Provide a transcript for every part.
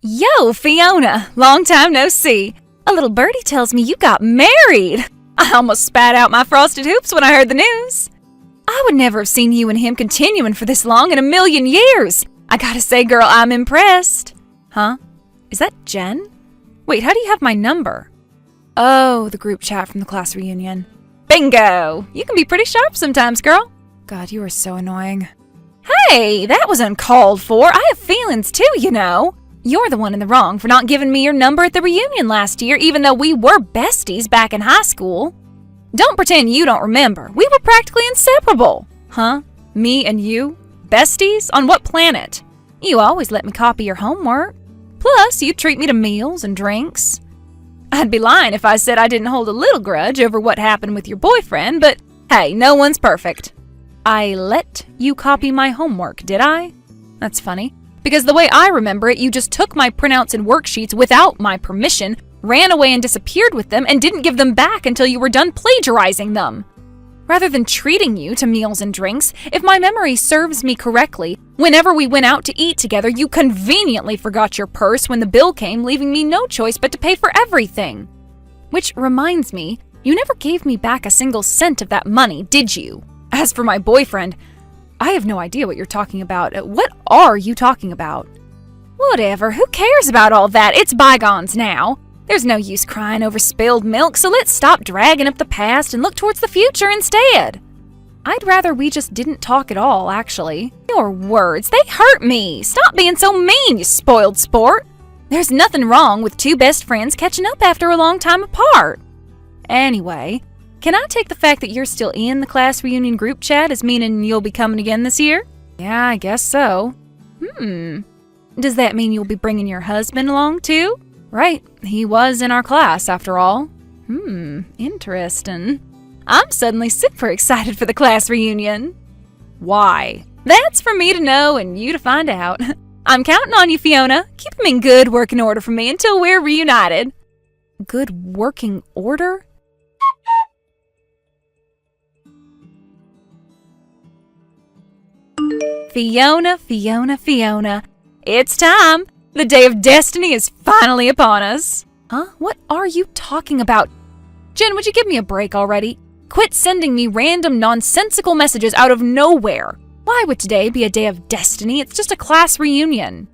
Yo, Fiona! Long time no see. A little birdie tells me you got married. I almost spat out my frosted hoops when I heard the news. I would never have seen you and him continuing for this long in a million years. I gotta say, girl, I'm impressed. Huh? Is that Jen? Wait, how do you have my number? Oh, the group chat from the class reunion. Bingo! You can be pretty sharp sometimes, girl. God, you are so annoying. Hey, that was uncalled for. I have feelings too, you know. You're the one in the wrong for not giving me your number at the reunion last year, even though we were besties back in high school. Don't pretend you don't remember. We were practically inseparable. Huh? Me and you? Besties? On what planet? You always let me copy your homework. Plus, you treat me to meals and drinks. I'd be lying if I said I didn't hold a little grudge over what happened with your boyfriend, but hey, no one's perfect. I let you copy my homework, did I? That's funny. Because the way I remember it, you just took my printouts and worksheets without my permission, ran away and disappeared with them, and didn't give them back until you were done plagiarizing them. Rather than treating you to meals and drinks, if my memory serves me correctly, whenever we went out to eat together, you conveniently forgot your purse when the bill came, leaving me no choice but to pay for everything. Which reminds me, you never gave me back a single cent of that money, did you? As for my boyfriend, I have no idea what you're talking about. What are you talking about? Whatever, who cares about all that? It's bygones now. There's no use crying over spilled milk, so let's stop dragging up the past and look towards the future instead. I'd rather we just didn't talk at all, actually. Your words, they hurt me. Stop being so mean, you spoiled sport. There's nothing wrong with two best friends catching up after a long time apart. Anyway, can I take the fact that you're still in the class reunion group chat as meaning you'll be coming again this year? Yeah, I guess so. Does that mean you'll be bringing your husband along too? Right, he was in our class after all. Interesting. I'm suddenly super excited for the class reunion. Why? That's for me to know and you to find out. I'm counting on you, Fiona. Keep him in good working order for me until we're reunited. Good working order? Fiona, Fiona, Fiona. It's time. The day of destiny is finally upon us. Huh? What are you talking about? Jen, would you give me a break already? Quit sending me random nonsensical messages out of nowhere. Why would today be a day of destiny? It's just a class reunion.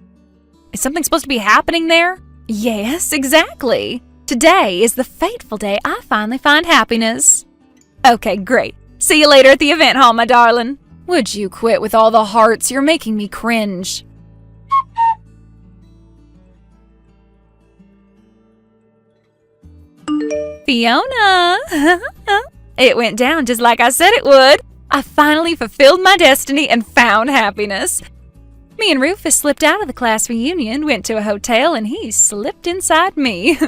Is something supposed to be happening there? Yes, exactly. Today is the fateful day I finally find happiness. Okay, great. See you later at the event hall, my darling. Would you quit with all the hearts? You're making me cringe. Fiona! It went down just like I said it would. I finally fulfilled my destiny and found happiness. Me and Rufus slipped out of the class reunion, went to a hotel, and he slipped inside me.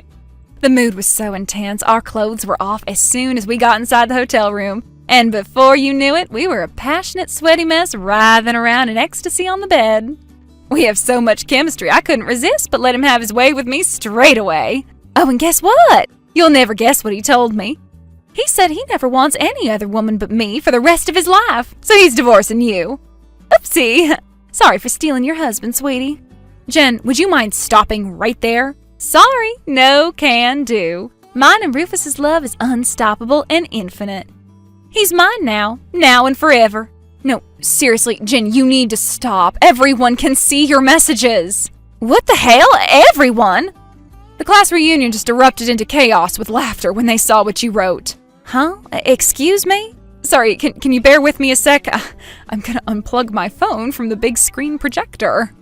The mood was so intense, our clothes were off as soon as we got inside the hotel room. And before you knew it, we were a passionate, sweaty mess writhing around in ecstasy on the bed. We have so much chemistry, I couldn't resist but let him have his way with me straight away. Oh, and guess what? You'll never guess what he told me. He said he never wants any other woman but me for the rest of his life, so he's divorcing you. Oopsie. Sorry for stealing your husband, sweetie. Jen, would you mind stopping right there? Sorry, no can do. Mine and Rufus's love is unstoppable and infinite. He's mine now and forever. No, seriously, Jen, you need to stop. Everyone can see your messages. What the hell? Everyone? The class reunion just erupted into chaos with laughter when they saw what you wrote. Huh? Excuse me? Sorry, can you bear with me a sec? I'm gonna unplug my phone from the big screen projector.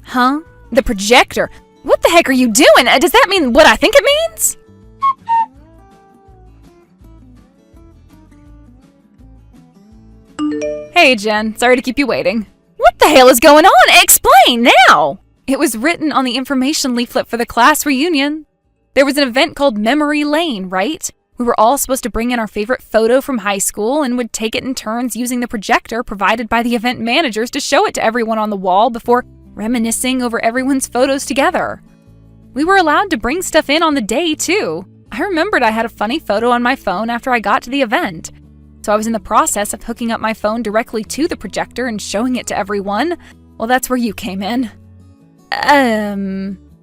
Huh? The projector? What the heck are you doing? Does that mean what I think it means? Hey, Jen. Sorry to keep you waiting. What the hell is going on? Explain now! It was written on the information leaflet for the class reunion. There was an event called Memory Lane, right? We were all supposed to bring in our favorite photo from high school and would take it in turns using the projector provided by the event managers to show it to everyone on the wall before reminiscing over everyone's photos together. We were allowed to bring stuff in on the day, too. I remembered I had a funny photo on my phone after I got to the event. So I was in the process of hooking up my phone directly to the projector and showing it to everyone. Well, that's where you came in.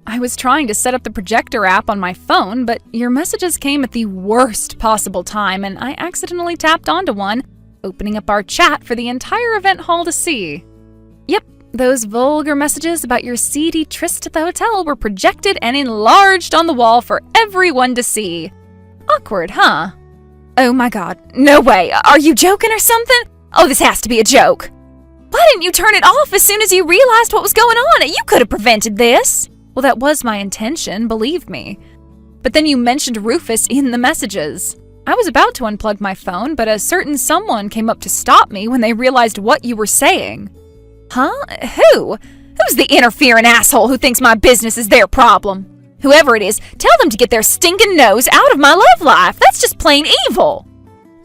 I I was trying to set up the projector app on my phone, but your messages came at the worst possible time, and I accidentally tapped onto one, opening up our chat for the entire event hall to see. Yep, those vulgar messages about your seedy tryst at the hotel were projected and enlarged on the wall for everyone to see. Awkward, huh? Oh my god, no way. Are you joking or something? Oh, this has to be a joke. Why didn't you turn it off as soon as you realized what was going on? You could have prevented this. Well, that was my intention, believe me. But then you mentioned Rufus in the messages. I was about to unplug my phone, but a certain someone came up to stop me when they realized what you were saying. Huh? Who? Who's the interfering asshole who thinks my business is their problem? Whoever it is, tell them to get their stinking nose out of my love life. That's just plain evil.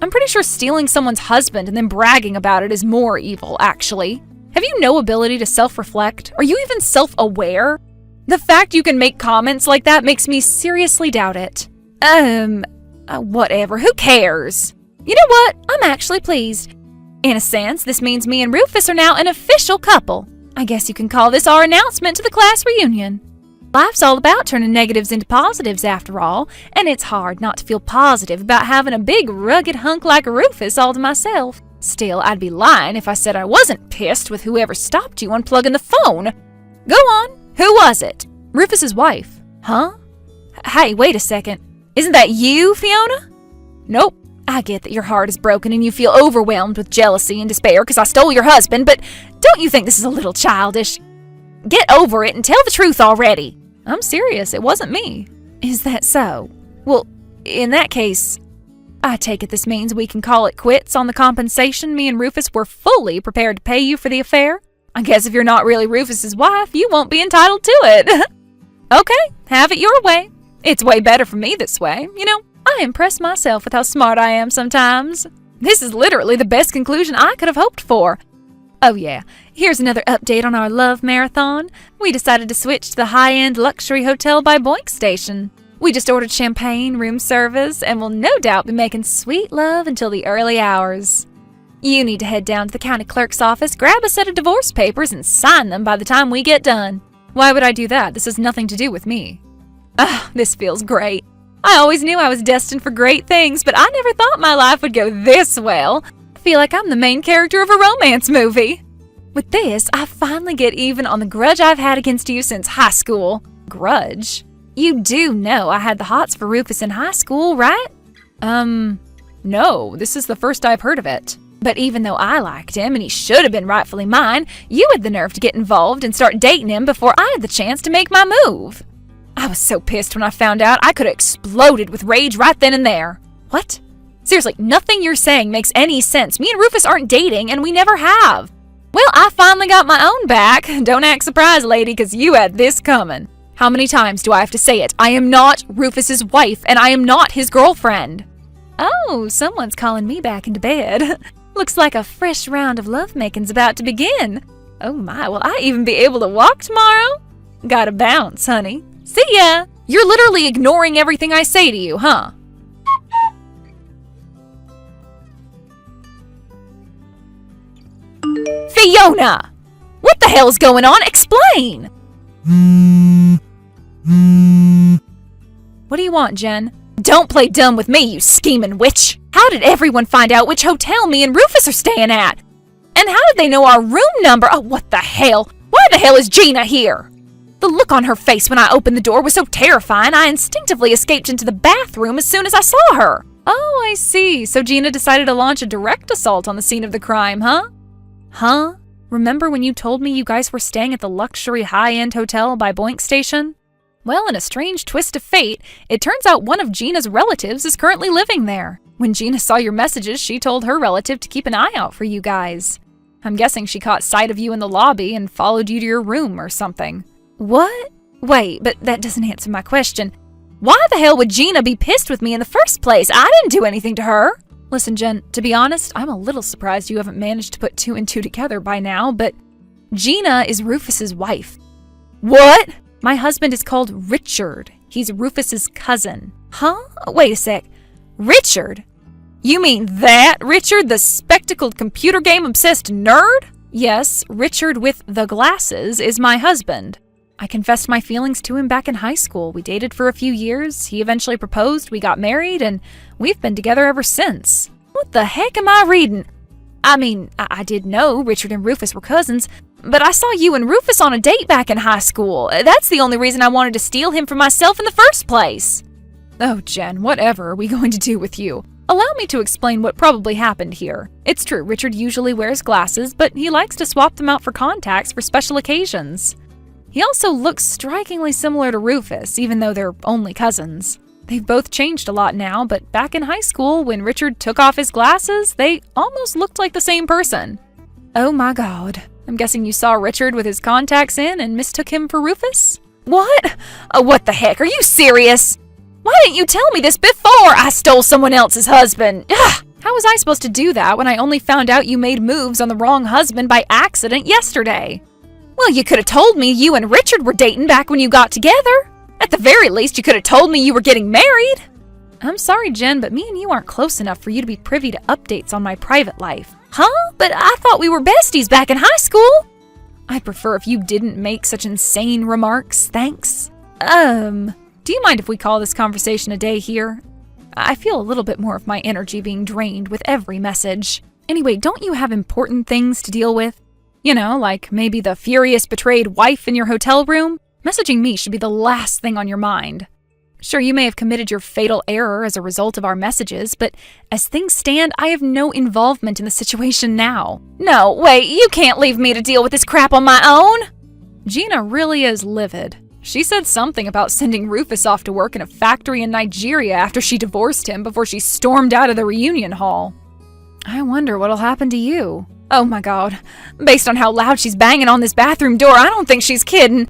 I'm pretty sure stealing someone's husband and then bragging about it is more evil, actually. Have you no ability to self-reflect? Are you even self-aware? The fact you can make comments like that makes me seriously doubt it. Whatever, who cares? You know what? I'm actually pleased. In a sense, this means me and Rufus are now an official couple. I guess you can call this our announcement to the class reunion. Life's all about turning negatives into positives after all, and it's hard not to feel positive about having a big rugged hunk like Rufus all to myself. Still, I'd be lying if I said I wasn't pissed with whoever stopped you unplugging the phone. Go on, who was it? Rufus's wife. Huh? Hey, wait a second. Isn't that you, Fiona? Nope. I get that your heart is broken and you feel overwhelmed with jealousy and despair because I stole your husband, but don't you think this is a little childish? Get over it and tell the truth already. I'm serious, it wasn't me. Is that so? Well, in that case, I take it this means we can call it quits on the compensation me and Rufus were fully prepared to pay you for the affair? I guess if you're not really Rufus's wife, you won't be entitled to it. Okay, have it your way. It's way better for me this way. You know, I impress myself with how smart I am sometimes. This is literally the best conclusion I could have hoped for. Oh yeah, here's another update on our love marathon. We decided to switch to the high-end luxury hotel by Boink Station. We just ordered champagne, room service, and will no doubt be making sweet love until the early hours. You need to head down to the county clerk's office, grab a set of divorce papers, and sign them by the time we get done. Why would I do that? This has nothing to do with me. This feels great. I always knew I was destined for great things, but I never thought my life would go this well. I feel like I'm the main character of a romance movie. With this, I finally get even on the grudge I've had against you since high school. Grudge? You do know I had the hots for Rufus in high school, right? No, this is the first I've heard of it. But even though I liked him and he should have been rightfully mine, you had the nerve to get involved and start dating him before I had the chance to make my move. I was so pissed when I found out I could have exploded with rage right then and there. What? Seriously, nothing you're saying makes any sense. Me and Rufus aren't dating, and we never have. Well, I finally got my own back. Don't act surprised, lady, because you had this coming. How many times do I have to say it? I am not Rufus's wife, and I am not his girlfriend. Oh, someone's calling me back into bed. Looks like a fresh round of lovemaking's about to begin. Oh my, will I even be able to walk tomorrow? Gotta bounce, honey. See ya! You're literally ignoring everything I say to you, huh? Fiona! What the hell's going on? Explain! What do you want, Jen? Don't play dumb with me, you scheming witch! How did everyone find out which hotel me and Rufus are staying at? And how did they know our room number? Oh, what the hell? Why the hell is Gina here? The look on her face when I opened the door was so terrifying, I instinctively escaped into the bathroom as soon as I saw her. Oh, I see. So Gina decided to launch a direct assault on the scene of the crime, huh? Huh? Remember when you told me you guys were staying at the luxury high-end hotel by Boink Station? Well, in a strange twist of fate, it turns out one of Gina's relatives is currently living there. When Gina saw your messages, she told her relative to keep an eye out for you guys. I'm guessing she caught sight of you in the lobby and followed you to your room or something. What? Wait, but that doesn't answer my question. Why the hell would Gina be pissed with me in the first place? I didn't do anything to her. Listen, Jen, to be honest, I'm a little surprised you haven't managed to put two and two together by now, but Gina is Rufus's wife. What? My husband is called Richard. He's Rufus's cousin. Huh? Wait a sec. Richard? You mean that Richard, the spectacled computer game obsessed nerd? Yes, Richard with the glasses is my husband. I confessed my feelings to him back in high school. We dated for a few years, he eventually proposed, we got married, and we've been together ever since. What the heck am I reading? I mean, I did know Richard and Rufus were cousins, but I saw you and Rufus on a date back in high school. That's the only reason I wanted to steal him for myself in the first place. Oh, Jen, whatever are we going to do with you? Allow me to explain what probably happened here. It's true, Richard usually wears glasses, but he likes to swap them out for contacts for special occasions. He also looks strikingly similar to Rufus, even though they're only cousins. They've both changed a lot now, but back in high school, when Richard took off his glasses, they almost looked like the same person. Oh my God. I'm guessing you saw Richard with his contacts in and mistook him for Rufus? What? Oh, what the heck? Are you serious? Why didn't you tell me this before I stole someone else's husband? Ugh! How was I supposed to do that when I only found out you made moves on the wrong husband by accident yesterday? Well, you could have told me you and Richard were dating back when you got together. At the very least, you could have told me you were getting married. I'm sorry, Jen, but me and you aren't close enough for you to be privy to updates on my private life. Huh? But I thought we were besties back in high school. I'd prefer if you didn't make such insane remarks, thanks. Do you mind if we call this conversation a day here? I feel a little bit more of my energy being drained with every message. Anyway, don't you have important things to deal with? You know, like maybe the furious betrayed wife in your hotel room? Messaging me should be the last thing on your mind. Sure, you may have committed your fatal error as a result of our messages, but as things stand, I have no involvement in the situation now. No, wait, you can't leave me to deal with this crap on my own! Gina really is livid. She said something about sending Rufus off to work in a factory in Nigeria after she divorced him before she stormed out of the reunion hall. I wonder what'll happen to you. Oh my God. Based on how loud she's banging on this bathroom door, I don't think she's kidding.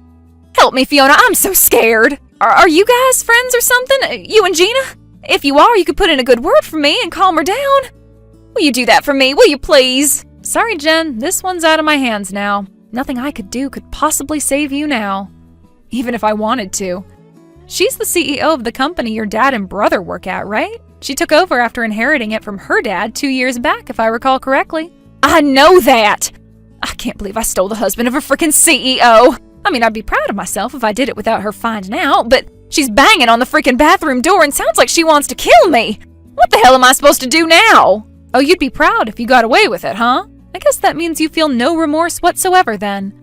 Help me, Fiona, I'm so scared. Are you guys friends or something? You and Gina? If you are, you could put in a good word for me and calm her down. Will you do that for me? Will you please? Sorry, Jen, this one's out of my hands now. Nothing I could do could possibly save you now. Even if I wanted to. She's the CEO of the company your dad and brother work at, right? She took over after inheriting it from her dad 2 years back, if I recall correctly. I know that! I can't believe I stole the husband of a frickin' CEO! I mean, I'd be proud of myself if I did it without her finding out, but she's banging on the frickin' bathroom door and sounds like she wants to kill me! What the hell am I supposed to do now? Oh, you'd be proud if you got away with it, huh? I guess that means you feel no remorse whatsoever then.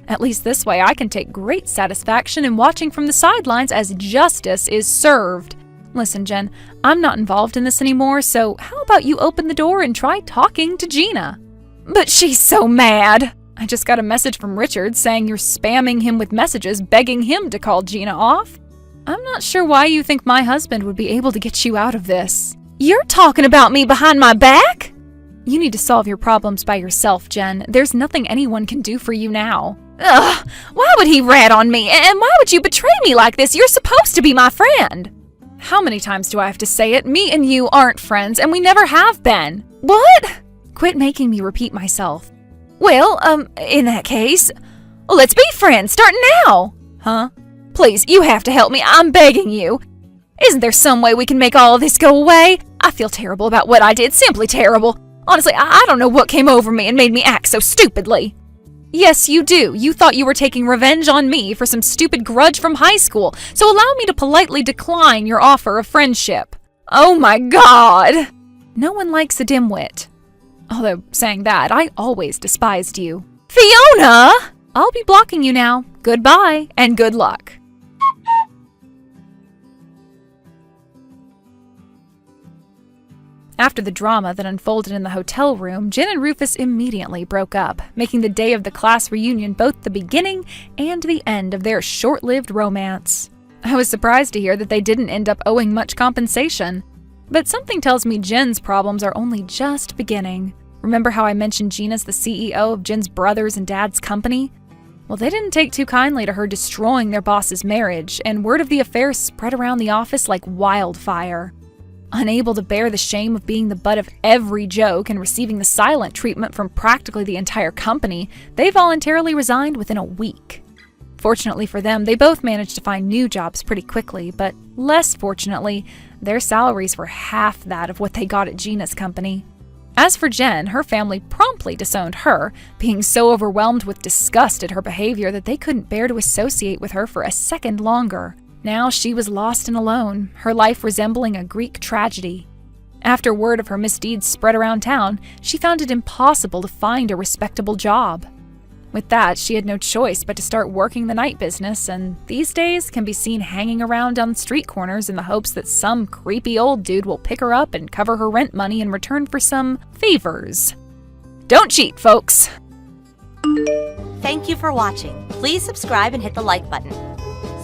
At least this way I can take great satisfaction in watching from the sidelines as justice is served. Listen, Jen, I'm not involved in this anymore, so how about you open the door and try talking to Gina? But she's so mad! I just got a message from Richard saying you're spamming him with messages begging him to call Gina off. I'm not sure why you think my husband would be able to get you out of this. You're talking about me behind my back? You need to solve your problems by yourself, Jen. There's nothing anyone can do for you now. Ugh, why would he rat on me? And why would you betray me like this? You're supposed to be my friend. How many times do I have to say it? Me and you aren't friends, and we never have been. What? Quit making me repeat myself. Well, in that case, let's be friends, starting now. Huh? Please, you have to help me. I'm begging you. Isn't there some way we can make all of this go away? I feel terrible about what I did, simply terrible. Honestly, I don't know what came over me and made me act so stupidly. Yes, you do. You thought you were taking revenge on me for some stupid grudge from high school, so allow me to politely decline your offer of friendship. Oh my God! No one likes a dimwit. Although, saying that, I always despised you. Fiona! I'll be blocking you now. Goodbye, and good luck. After the drama that unfolded in the hotel room, Jen and Rufus immediately broke up, making the day of the class reunion both the beginning and the end of their short-lived romance. I was surprised to hear that they didn't end up owing much compensation. But something tells me Jen's problems are only just beginning. Remember how I mentioned Gina's the CEO of Jen's brother's and dad's company? Well, they didn't take too kindly to her destroying their boss's marriage, and word of the affair spread around the office like wildfire. Unable to bear the shame of being the butt of every joke and receiving the silent treatment from practically the entire company, they voluntarily resigned within a week. Fortunately for them, they both managed to find new jobs pretty quickly, but less fortunately, their salaries were half that of what they got at Gina's company. As for Jen, her family promptly disowned her, being so overwhelmed with disgust at her behavior that they couldn't bear to associate with her for a second longer. Now she was lost and alone, her life resembling a Greek tragedy. After word of her misdeeds spread around town, she found it impossible to find a respectable job. With that, she had no choice but to start working the night business, and these days can be seen hanging around on street corners in the hopes that some creepy old dude will pick her up and cover her rent money in return for some favors. Don't cheat, folks! Thank you for watching. Please subscribe and hit the like button.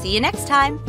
See you next time!